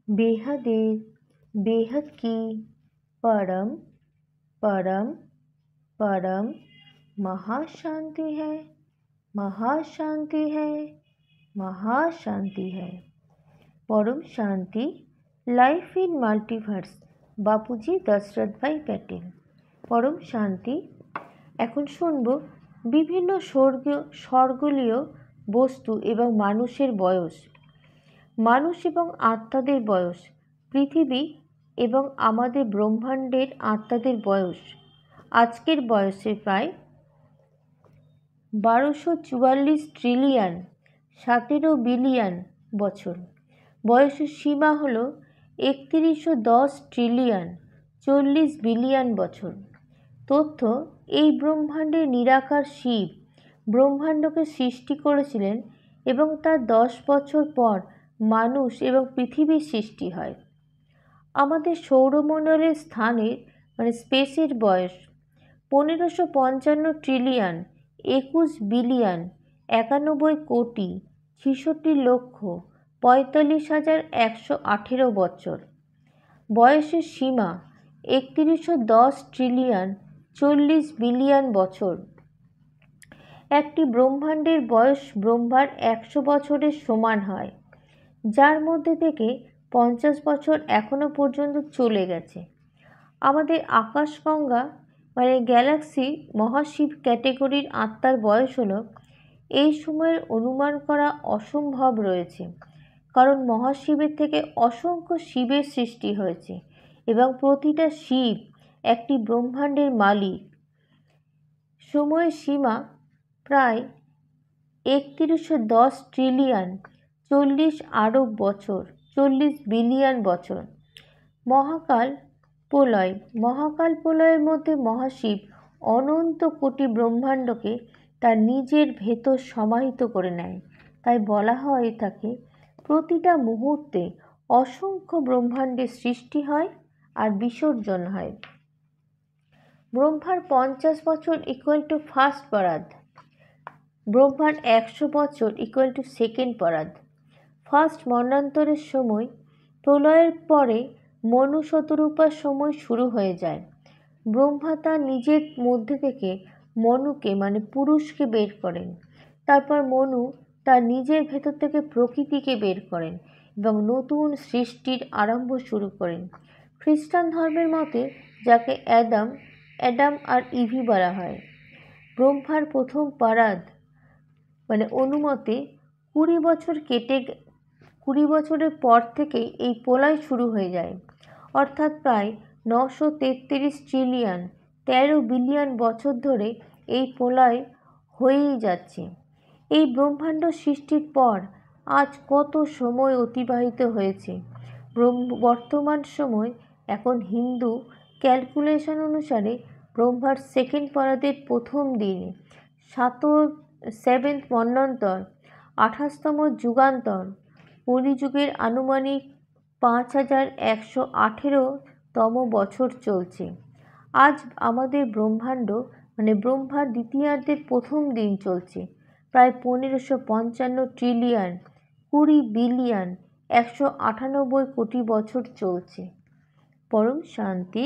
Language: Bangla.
बेहदेर बेहद की परम परम परम महाशांति है, महाशांति है, महाशांति है। परम शांति लाइफ इन माल्टीभार्स बापूजी दशरथ भाई প্যাটেল। পরম শান্তি। এখন শুনব বিভিন্ন স্বর্গলীয় বস্তু এবং মানুষের বয়স, মানুষ এবং আত্মাদের বয়স, পৃথিবী এবং আমাদের ব্রহ্মাণ্ডের আত্মাদের বয়স আজকের বয়সে প্রায় 1244 ট্রিলিয়ন 17 বিলিয়ন বছর। বয়সের সীমা হল 3110 ট্রিলিয়ন 40 বিলিয়ন বছর। তথ্য: এই ব্রহ্মাণ্ডের নিরাকার শিব ব্রহ্মাণ্ডকে সৃষ্টি করেছিলেন এবং তার 10 বছর পর মানুষ এবং পৃথিবীর সৃষ্টি হয়। আমাদের সৌরমণ্ডলের স্থানের স্পেসের বয়স 1555 ট্রিলিয়ন 21 বিলিয়ন 91 কোটি 66 লক্ষ 45,118 বছর। বয়সের সীমা 3110 ট্রিলিয়ন 40 বিলিয়ন বছর। একটি ব্রহ্মাণ্ডের বয়স ব্রহ্মার 100 বছরের সমান হয়, যার মধ্যে থেকে 50 বছর এখনো পর্যন্ত চলে গেছে। আমাদের আকাশগঙ্গা গ্যালাক্সি মহাশিব ক্যাটেগরির আত্মার বয়স হলো এই সময়ের অনুমান করা অসম্ভব রয়েছে, কারণ মহাশিবের থেকে অসংখ্য শিবের সৃষ্টি হয়েছে এবং প্রতিটা শিব একটি ব্রহ্মাণ্ডের মালিক। সময়ের সীমা প্রায় 3110 ট্রিলিয়ন 40 আরব বছর 40 বিলিয়ন বছর। মহাকাল প্রলয়। মহাকাল প্রলয়ের মধ্যে মহাশিব অনন্ত কোটি ব্রহ্মাণ্ডকে তার নিজের ভেতর সমাহিত করে নেয়। তাই বলা হয় থাকে প্রতিটা মুহূর্তে অসংখ্য ব্রহ্মাণ্ডের সৃষ্টি হয় আর বিসর্জন হয়। ব্রহ্মার 50 বছর ইকুয়াল টু ফার্স্ট পরাদ। ব্রহ্মার 100 বছর ইকুয়াল টু সেকেন্ড পরাদ। ফার্স্ট মন্বন্তরের সময়, প্রলয়ের পরে মনু শতরূপার সময় শুরু হয়ে যায়। ব্রহ্মা তার নিজের মধ্যে থেকে মনুকে পুরুষকে বের করেন। তারপর মনু তার নিজের ভেতর থেকে প্রকৃতিকে বের করেন এবং নতুন সৃষ্টির আরম্ভ শুরু করেন। খ্রিস্টান ধর্মের মতে যাকে অ্যাডাম আর ইভি বলা হয়। ব্রহ্মার প্রথম পরাদ অনুমতে 20 বছর 20 বছরের পর থেকেই এই প্রলয় শুরু হয়ে যায়, অর্থাৎ প্রায় 933 ট্রিলিয়ন 13 বিলিয়ন বছর ধরে এই প্রলয় হয়েই যাচ্ছে। এই ব্রহ্মাণ্ড সৃষ্টির পর আজ কত সময় অতিবাহিত হয়েছে। বর্তমান সময় এখন হিন্দু ক্যালকুলেশন অনুসারে ব্রহ্মার সেকেন্ড পরাদের প্রথম দিনে 7th মন্বন্তর 28তম যুগান্তর কলিযুগের আনুমানিক 5118তম বছর চলছে। আজ আমাদের ব্রহ্মাণ্ড ব্রহ্মার দ্বিতীয়ার্ধের প্রথম দিন চলছে। প্রায় 1555 ট্রিলিয়ন 20 বিলিয়ন 198 কোটি বছর চলছে। পরম শান্তি।